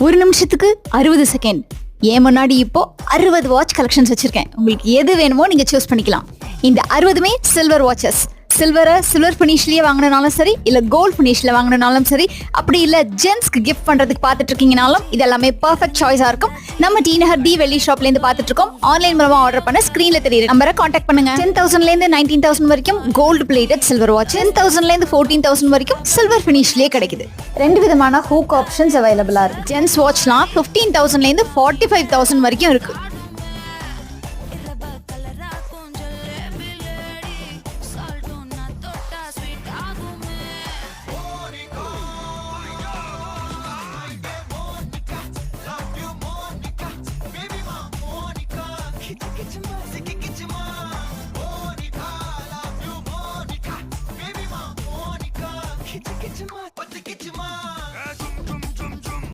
ஒரு நிமிஷத்துக்கு 60 செகண்ட். ஏன் முன்னாடி இப்போ 60 வாட்ச் கலெக்ஷன்ஸ் வச்சிருக்கேன். உங்களுக்கு எது வேணுமோ நீங்க சூஸ் பண்ணிக்கலாம். இந்த 60மே சில்வர் வாட்சஸ். சில்வர் ஃபினிஷ்லயே வாங்கினாலும் சரி, இல்ல கோல்ட் ஃபினிஷ்ல வாங்கினாலும் சரி, அப்படி இல்ல ஜென்ஸ்க்கு கிஃப்ட் பண்றதுக்கு பாத்துட்டு இருக்கீங்கனாலும் இது எல்லாமே பெர்ஃபெக்ட் சாய்ஸா இருக்கும். நம்ம டி நகர் தி வெள்ளி ஷாப்ல இருந்து பாத்துட்டு இருக்கோம். ஆன்லைன் மூலமா ஆர்டர் பண்ண ஸ்கிரீன்ல தெரியுற நம்பரை கான்டாக்ட் பண்ணுங்க. 10,000ல இருந்து 19,000 வரைக்கும் கோல்டு பிளேட்டட் சில்வர் வாட்ச், 10,000ல இருந்து 14,000 வரைக்கும் சில்வர் ஃபினிஷ்லயே கிடைக்குது. 2 விதமான ஹூக் ஆப்ஷன்ஸ் அவைலபிளா இருக்கு. ஜென்ஸ் வாட்ச்லாம் 15,000ல இருந்து 45,000 வரைக்கும் இருக்கு.